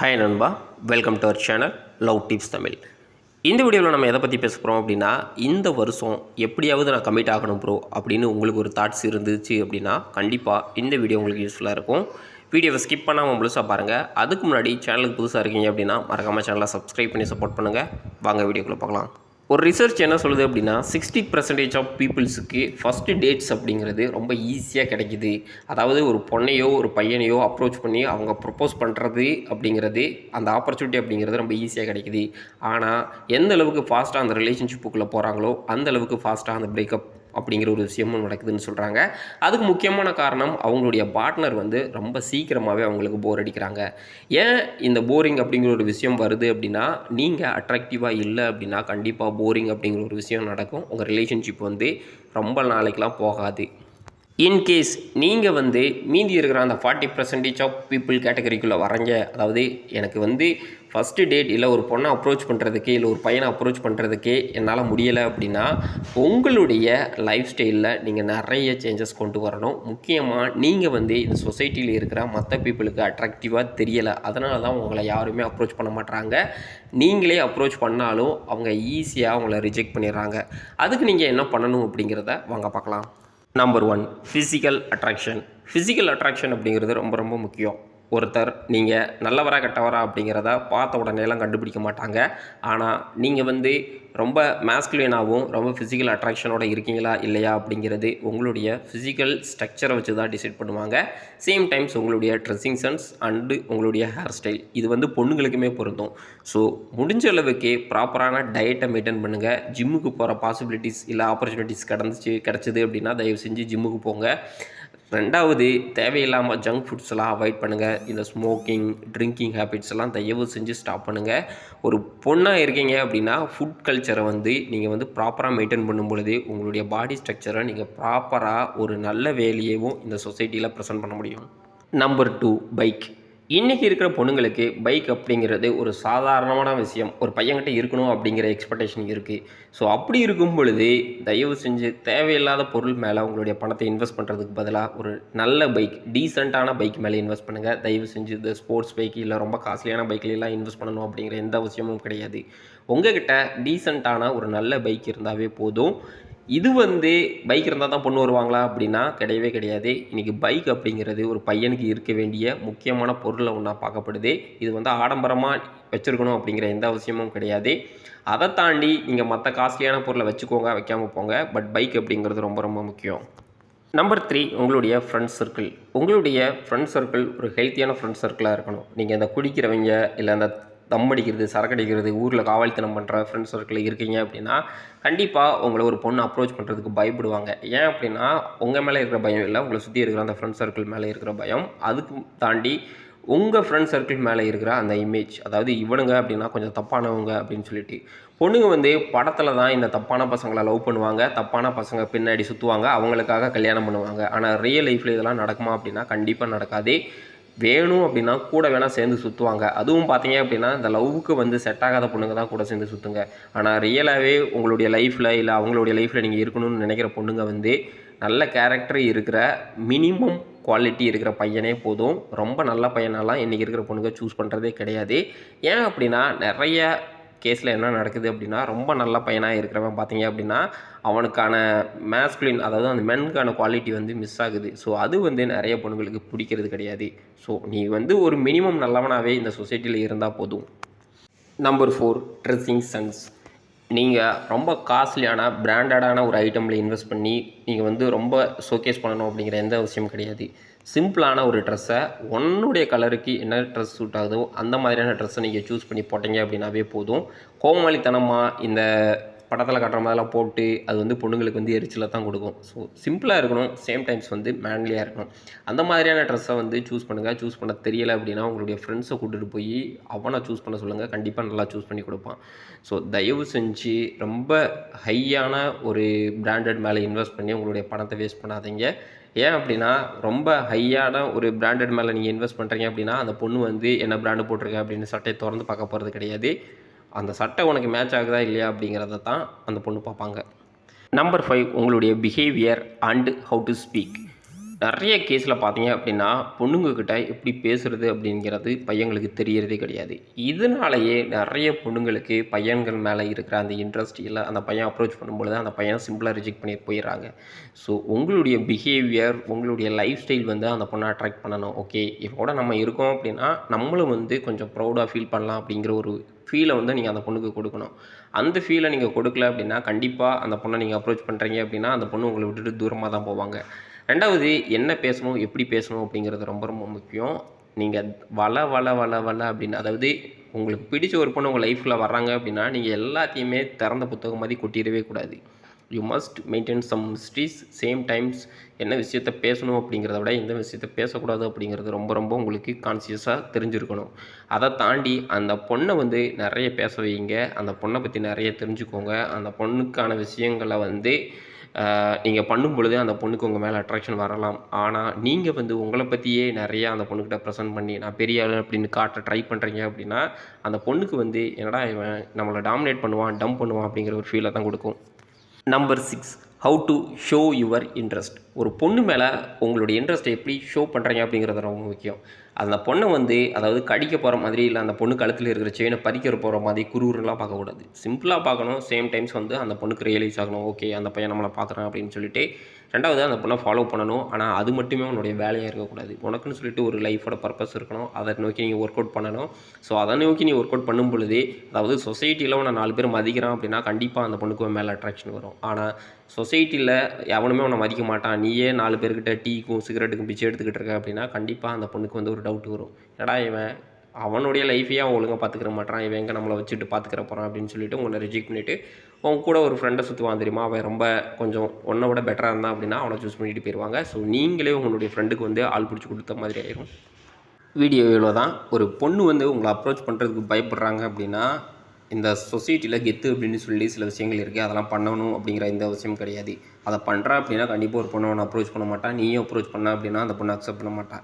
Hi நண்பா, welcome to our channel love tips Tamil. இந்த வீடியோவில் நம்ம எதை பற்றி பேச போகிறோம் அப்படின்னா, இந்த வருஷம் எப்படியாவது நான் கமிட் ஆகணும் ப்ரோ அப்படின்னு உங்களுக்கு ஒரு தாட்ஸ் இருந்துச்சு அப்படின்னா கண்டிப்பாக இந்த வீடியோ உங்களுக்கு யூஸ்ஃபுல்லாக இருக்கும். வீடியோவை ஸ்கிப் பண்ணாமல் முழுசாக பாருங்கள். அதுக்கு முன்னாடி சேனலுக்கு புதுசாக இருக்கீங்க அப்படின்னா மறக்காமல் சேனலை சப்ஸ்கிரைப் பண்ணி சப்போர்ட் பண்ணுங்கள். வாங்க வீடியோக்குள்ளே பார்க்கலாம். ஒரு ரிசர்ச் என்ன சொல்லுது அப்படின்னா 60% ஆஃப் பீப்புள்ஸுக்கு ஃபஸ்ட்டு டேட்ஸ் அப்படிங்கிறது ரொம்ப ஈஸியாக கிடைக்கிது. அதாவது ஒரு பொண்ணையோ ஒரு பையனையோ அப்ரோச் பண்ணி அவங்க ப்ரப்போஸ் பண்ணுறது அப்படிங்கிறது, அந்த ஆப்பர்ச்சுனிட்டி அப்படிங்கிறது ரொம்ப ஈஸியாக கிடைக்கிது. ஆனால் எந்த அளவுக்கு ஃபாஸ்ட்டாக அந்த ரிலேஷன்ஷிப்புக்குள்ளே போகிறாங்களோ அந்த அளவுக்கு ஃபாஸ்ட்டாக அந்த பிரேக்கப் அப்படிங்கிற ஒரு விஷயமும் நடக்குதுன்னு சொல்கிறாங்க. அதுக்கு முக்கியமான காரணம் அவங்களுடைய பார்ட்னர் ரொம்ப சீக்கிரமாகவே அவங்களுக்கு போர் அடிக்கிறாங்க. ஏன் இந்த போரிங் அப்படிங்கிற ஒரு விஷயம் வருது அப்படின்னா, நீங்கள் அட்ராக்டிவாக இல்லை அப்படின்னா கண்டிப்பாக போரிங் அப்படிங்கிற ஒரு விஷயம் நடக்கும். உங்கள் ரிலேஷன்ஷிப் ரொம்ப நாளைக்கெலாம் போகாது. இன்கேஸ் நீங்கள் மீதி இருக்கிற அந்த 40% ஆஃப் பீப்புள் கேட்டகரிக்குள்ளே வரீங்க, அதாவது எனக்கு ஃபஸ்ட்டு டேட் இல்லை ஒரு பொண்ணை அப்ரோச் பண்ணுறதுக்கே இல்லை ஒரு பையனை அப்ரோச் பண்ணுறதுக்கே என்னால் முடியலை அப்படின்னா, உங்களுடைய லைஃப் ஸ்டைலில் நீங்கள் நிறைய சேஞ்சஸ் கொண்டு வரணும். முக்கியமாக நீங்கள் இந்த சொசைட்டியில் இருக்கிற மற்ற பீப்புளுக்கு அட்ராக்டிவாக தெரியலை, அதனால தான் உங்களை யாருமே அப்ரோச் பண்ண மாட்டாங்க. நீங்களே அப்ரோச் பண்ணாலும் அவங்க ஈஸியாக அவங்கள ரிஜெக்ட் பண்ணிடுறாங்க. அதுக்கு நீங்கள் என்ன பண்ணணும் அப்படிங்கிறத வாங்க பார்க்கலாம். Number 1, physical attraction. Physical attraction அப்படிங்கிறது ரொம்ப முக்கியம். ஒருத்தர் நீங்கள் நல்லவரா கெட்டவரா அப்படிங்கிறத பார்த்த உடனேலாம் கண்டுபிடிக்க மாட்டாங்க. ஆனால் நீங்கள் ரொம்ப மேஸ்குலினாகவும் ரொம்ப ஃபிசிக்கல் அட்ராக்ஷனோட இருக்கீங்களா இல்லையா அப்படிங்கிறது உங்களுடைய ஃபிசிக்கல் ஸ்ட்ரக்சரை வச்சு தான் டிசைட் பண்ணுவாங்க. சேம் டைம்ஸ் உங்களுடைய ட்ரெஸ்ஸிங் சென்ஸ் அண்டு உங்களுடைய ஹேர் ஸ்டைல் இது பொண்ணுங்களுக்குமே பொருந்தும். ஸோ முடிஞ்ச அளவுக்கு ப்ராப்பரான டயட்டை மெயின்டைன் பண்ணுங்கள். ஜிம்முக்கு போகிற பாசிபிலிட்டிஸ் இல்லை ஆப்பர்ச்சுனிட்டிஸ் கிடச்சிது அப்படின்னா தயவு செஞ்சு ஜிம்முக்கு போங்க. ரெண்டாவது, தேவையில்லாமல் ஜங்க் ஃபுட்ஸ்லாம் அவாய்ட் பண்ணுங்கள். இந்த ஸ்மோக்கிங், ட்ரிங்கிங் ஹேபிட்ஸ் எல்லாம் தயவு செஞ்சு ஸ்டாப் பண்ணுங்கள். ஒரு பொண்ணாக இருக்கீங்க அப்படின்னா ஃபுட் கல்ச்சரை நீங்கள் ப்ராப்பராக மெயின்டைன் பண்ணும் பொழுது உங்களுடைய பாடி ஸ்ட்ரக்சரை நீங்கள் ப்ராப்பராக ஒரு நல்ல வேலையவும் இந்த சொசைட்டியில் ப்ரெசென்ட் பண்ண முடியும். Number 2, bike. இன்றைக்கி இருக்கிற பொண்ணுங்களுக்கு பைக் அப்படிங்கிறது ஒரு சாதாரணமான விஷயம். ஒரு பையன்கிட்ட இருக்கணும் அப்படிங்கிற எக்ஸ்பெக்டேஷன் இருக்குது. ஸோ அப்படி இருக்கும் பொழுது தயவு செஞ்சு தேவையில்லாத பொருள் மேலே உங்களுடைய பணத்தை இன்வெஸ்ட் பண்ணுறதுக்கு பதிலாக ஒரு நல்ல பைக், டீசெண்டான பைக் மேலே இன்வெஸ்ட் பண்ணுங்கள். தயவு செஞ்சு இந்த ஸ்போர்ட்ஸ் பைக் இல்லை ரொம்ப காஸ்ட்லியான பைக்லாம் இன்வெஸ்ட் பண்ணணும் அப்படிங்கிற எந்த அவசியமும் கிடையாது. உங்கள்கிட்ட டீசெண்டான ஒரு நல்ல பைக் இருந்தாவே போதும். இது பைக் இருந்தால் தான் பொண்ணு வருவாங்களா அப்படின்னா கிடையவே கிடையாது. இன்றைக்கி பைக் அப்படிங்கிறது ஒரு பையனுக்கு இருக்க வேண்டிய முக்கியமான பொருளை ஒன்றா பார்க்கப்படுது. இது ஆடம்பரமாக வச்சுருக்கணும் அப்படிங்கிற எந்த அவசியமும் கிடையாது. அதை தாண்டி நீங்கள் மற்ற காஸ்ட்லியான பொருளை வச்சுக்கோங்க, வைக்காமல் போங்க. பட் பைக் அப்படிங்கிறது ரொம்ப முக்கியம். நம்பர் 3, உங்களுடைய ஃப்ரெண்ட்ஸ் சர்க்கிள். உங்களுடைய ஃப்ரெண்ட்ஸ் சர்க்கிள் ஒரு ஹெல்த்தியான ஃப்ரெண்ட்ஸ் சர்க்கிளாக இருக்கணும். நீங்கள் இந்த குடிக்கிறவங்க இல்லை அந்த தம் அடிக்கிறது, சரக்கு அடிக்கிறது, ஊரில் காவல்தனம் பண்ணுற ஃப்ரெண்ட்ஸ் சர்க்கிளில் இருக்கீங்க அப்படின்னா கண்டிப்பாக உங்களை ஒரு பொண்ணு அப்ரோச் பண்ணுறதுக்கு பயப்படுவாங்க. ஏன் அப்படின்னா உங்கள் மேலே இருக்கிற பயம் இல்லை, உங்களை சுற்றி இருக்கிற அந்த ஃப்ரெண்ட்ஸ் சர்க்கிள் மேலே இருக்கிற பயம். அதுக்கு தாண்டி உங்கள் ஃப்ரெண்ட்ஸ் சர்க்கிள் மேலே இருக்கிற அந்த இமேஜ், அதாவது இவனுங்க அப்படின்னா கொஞ்சம் தப்பானவங்க அப்படின்னு சொல்லிட்டு பொண்ணுங்க படத்தில் தான் இந்த தப்பான பசங்களை லவ் பண்ணுவாங்க, தப்பான பசங்க பின்னாடி சுற்றுவாங்க, அவங்களுக்காக கல்யாணம் பண்ணுவாங்க. ஆனால் ரியல் லைஃப்பில் இதெல்லாம் நடக்குமா அப்படின்னா கண்டிப்பாக நடக்காது. வேணும் அப்படின்னா கூட வேணால் சேர்ந்து சுற்றுவாங்க. அதுவும் பார்த்தீங்க அப்படின்னா இந்த லவ்வுக்கு செட் ஆகாத பொண்ணுங்க தான் கூட சேர்ந்து சுற்றுங்க. ஆனால் ரியலாகவே உங்களுடைய லைஃப்பில் இல்லை அவங்களுடைய லைஃப்பில் நீங்கள் இருக்கணும்னு நினைக்கிற பொண்ணுங்க நல்ல கேரக்டர் இருக்கிற, மினிமம் குவாலிட்டி இருக்கிற பையனே போதும். ரொம்ப நல்ல பையனாலாம் இன்றைக்கி இருக்கிற பொண்ணுங்க சூஸ் பண்ணுறதே கிடையாது. ஏன் அப்படின்னா நிறைய கேஸில் என்ன நடக்குது அப்படின்னா ரொம்ப நல்ல பையனாக இருக்கிறவன் பார்த்தீங்க அப்படின்னா அவனுக்கான மேஸ்குலின், அதாவது அந்த மென்னுக்கான குவாலிட்டி மிஸ் ஆகுது. ஸோ அது நிறைய பொண்ணுங்களுக்கு பிடிக்கிறது கிடையாது. ஸோ நீ ஒரு மினிமம் நல்லவனாகவே இந்த சொசைட்டியில் இருந்தால் போதும். Number 4, dressing sense. நீங்கள் ரொம்ப காஸ்ட்லியான பிராண்டடான ஒரு ஐட்டமில் இன்வெஸ்ட் பண்ணி நீங்கள் ரொம்ப ஷோகேஸ் பண்ணணும் அப்படிங்கிற எந்த அவசியமும் கிடையாது. சிம்பிளான ஒரு ட்ரெஸ்ஸை உன்னுடைய கலருக்கு என்ன ட்ரெஸ் சூட் ஆகுதோ அந்த மாதிரியான ட்ரெஸ்ஸை நீங்கள் சூஸ் பண்ணி போட்டீங்க அப்படின்னாவே போதும். கோமாளித்தனமாக இந்த படத்தில் காட்டுற மாதிரிலாம் போட்டு அது பொண்ணுங்களுக்கு எரிச்சலை தான் கொடுக்கும். ஸோ சிம்பிளாக இருக்கணும், சேம் டைம்ஸ் மேன்லியாக இருக்கணும். அந்த மாதிரியான ட்ரெஸ்ஸை சூஸ் பண்ணுங்கள். சூஸ் பண்ண தெரியலை அப்படின்னா உங்களுடைய ஃப்ரெண்ட்ஸை கூட்டிகிட்டு போய் அவனை சூஸ் பண்ண சொல்லுங்கள். கண்டிப்பாக நல்லா சூஸ் பண்ணி கொடுப்பான். ஸோ தயவு செஞ்சு ரொம்ப ஹையான ஒரு பிராண்டட் மேலே இன்வெஸ்ட் பண்ணி உங்களுடைய பணத்தை வேஸ்ட் பண்ணாதீங்க. ஏன் அப்படின்னா ரொம்ப ஹையான ஒரு பிராண்டட் மேலே நீங்கள் இன்வெஸ்ட் பண்ணுறீங்க அப்படின்னா அந்த பொண்ணு என்ன பிராண்டு போட்டிருக்கேன் அப்படின்னு சட்டையை திறந்து பார்க்க போகிறது கிடையாது. அந்த சட்டை உனக்கு மேட்ச் ஆகுதா இல்லையா அப்படிங்கிறத தான் அந்த பொண்ணு பார்ப்பாங்க. நம்பர் 5, உங்களுடைய behaviour and how to speak. நிறைய கேஸில் பார்த்தீங்க அப்படின்னா பொண்ணுங்கக்கிட்ட எப்படி பேசுகிறது அப்படிங்கிறது பையங்களுக்கு தெரியறதே கிடையாது. இதனாலேயே நிறைய பொண்ணுங்களுக்கு பையன்கள் மேலே இருக்கிற அந்த இன்ட்ரெஸ்ட் இல்லை, அந்த பையன் அப்ரோச் பண்ணும்பொழுது அந்த பையன் சிம்பிளாக ரிஜெக்ட் பண்ணிட்டு போயிடுறாங்க. ஸோ உங்களுடைய பிஹேவியர், உங்களுடைய லைஃப் ஸ்டைல் வந்து அந்த பொண்ணை அட்ராக்ட் பண்ணணும். ஓகே, இவரோட நம்ம இருக்கோம் அப்படின்னா நம்மளும் வந்து கொஞ்சம் ப்ரௌடாக ஃபீல் பண்ணலாம் அப்படிங்கிற ஒரு ஃபீலை வந்து நீங்கள் அந்த பொண்ணுக்கு கொடுக்கணும். அந்த ஃபீலை நீங்கள் கொடுக்கல அப்படின்னா கண்டிப்பாக அந்த பொண்ணை நீங்கள் அப்ரோச் பண்ணுறீங்க அப்படின்னா அந்த பொண்ணு உங்களை விட்டுட்டு தூரமாக தான் போவாங்க. 2வது என்ன பேசணும், எப்படி பேசணும் அப்படிங்கிறது ரொம்ப ரொம்ப முக்கியம். நீங்கள் வள அப்படின்னு, அதாவது உங்களுக்கு பிடிச்ச ஒரு பொண்ணு உங்கள் லைஃப்பில் வர்றாங்க அப்படின்னா நீங்கள் எல்லாத்தையுமே திறந்த புத்தகம் மாதிரி கொட்டிடவே கூடாது. You must maintain some mysteries. Same times என்ன விஷயத்த பேசணும் அப்படிங்கிறத விட எந்த விஷயத்த பேசக்கூடாது அப்படிங்கிறது ரொம்ப ரொம்ப உங்களுக்கு கான்சியஸாக தெரிஞ்சிருக்கணும். அதை தாண்டி அந்த பொண்ணை வந்து நிறைய பேச வைங்க. அந்த பொண்ணை பற்றி நிறைய தெரிஞ்சுக்கோங்க. அந்த பொண்ணுக்கான விஷயங்களை வந்து நீங்கள் பண்ணும் பொழுது அந்த பொண்ணுக்கு உங்கள் மேலே அட்ராக்ஷன் வரலாம். ஆனால் நீங்கள் வந்து உங்களை பற்றியே நிறையா அந்த பொண்ணுக்கிட்ட ப்ரெசென்ட் பண்ணி நான் பெரிய ஆளு அப்படின்னு காட்ட ட்ரை பண்ணுறீங்க அப்படின்னா அந்த பொண்ணுக்கு வந்து என்னடா இவன் நம்மளை டாமினேட் பண்ணுவான், டம்ப் பண்ணுவான் அப்படிங்கிற ஒரு ஃபீலை தான் கொடுக்கும். Number 6, how to show your interest. ஒரு பொண்ணு மேலே உங்களுடைய இன்ட்ரெஸ்ட்டை எப்படி ஷோ பண்ணுறீங்க அப்படிங்கிறது ரொம்ப முக்கியம். அந்த பொண்ணை வந்து அதாவது கடிக்க போகிற மாதிரி, இல்லை அந்த பொண்ணு கழுத்தில் இருக்கிற செயினை பறிக்கிற போகிற மாதிரி குறுகுறுலாம் பார்க்கக்கூடாது. சிம்பிளாக பார்க்கணும். சேம் டைம்ஸ் வந்து அந்த பொண்ணுக்கு ரியலைஸ் ஆகணும், ஓகே அந்த பையன் நம்மளை பார்க்குறான் அப்படின்னு சொல்லிட்டு. 2வது அந்த பொண்ணை ஃபாலோ பண்ணணும். ஆனால் அது மட்டுமே உன்னுடைய வேலையாக இருக்கக்கூடாது. உனக்குன்னு சொல்லிட்டு ஒரு லைஃபோட பர்பஸ் இருக்கணும். அதை நோக்கி நீங்கள் ஒர்க் அவுட் பண்ணணும். ஸோ அதை நோக்கி நீ ஒர்க் அவுட் பண்ணும் பொழுது, அதாவது சொசைட்டியில் உன்னை 4 பேர் மதிக்கிறான் அப்படின்னா கண்டிப்பாக அந்த பொண்ணுக்கு மேலே அட்ராக்ஷன் வரும். ஆனால் சொசைட்டியில் எவனுமே உன்னை மதிக்க மாட்டான், நீயே 4 பேர்கிட்ட டீக்கும் சிகரெட்டுக்கும் பிச்சை எடுத்துக்கிட்டு இருக்க அப்படின்னா கண்டிப்பாக அந்த பொண்ணுக்கு வந்து ஒரு டவுட் வரும். ஏடா இவன் அவனுடைய லைஃபையே அவன் ஒழுங்காக பார்த்துக்கிற மாட்டான், இவன் எங்கே நம்மளை வச்சுட்டு பார்த்துக்கிற போகிறான் அப்படின்னு சொல்லிட்டு உங்களை ரிஜெக்ட் பண்ணிவிட்டு அவங்க கூட ஒரு ஃப்ரெண்டை சுற்றுவான் தெரியுமா, அவன் ரொம்ப கொஞ்சம் உன்னை விட பெட்டராக இருந்தான் அப்படின்னா அவனை சூஸ் பண்ணிட்டு போயிடுவாங்க. ஸோ நீங்களே உங்களுடைய ஃப்ரெண்டுக்கு வந்து ஆள் பிடிச்சி கொடுத்த மாதிரி ஆயிரும். வீடியோ இவ்வளோ தான். ஒரு பொண்ணு வந்து உங்களை அப்ரோச் பண்ணுறதுக்கு பயப்படுறாங்க அப்படின்னா இந்த சொசைட்டியில் கெத்து அப்படின்னு சொல்லி சில விஷயங்கள் இருக்குது, அதெல்லாம் பண்ணணும் அப்படிங்கிற எந்த அவசியம் கிடையாது. அதை பண்ணுறா அப்படின்னா கண்டிப்பாக ஒரு பொண்ணை ஒன்று அப்ரோச் பண்ண மாட்டான். நீயும் அப்ரோச் பண்ண அப்படின்னா அந்த பொண்ணை அக்செப்ட் பண்ண மாட்டான்.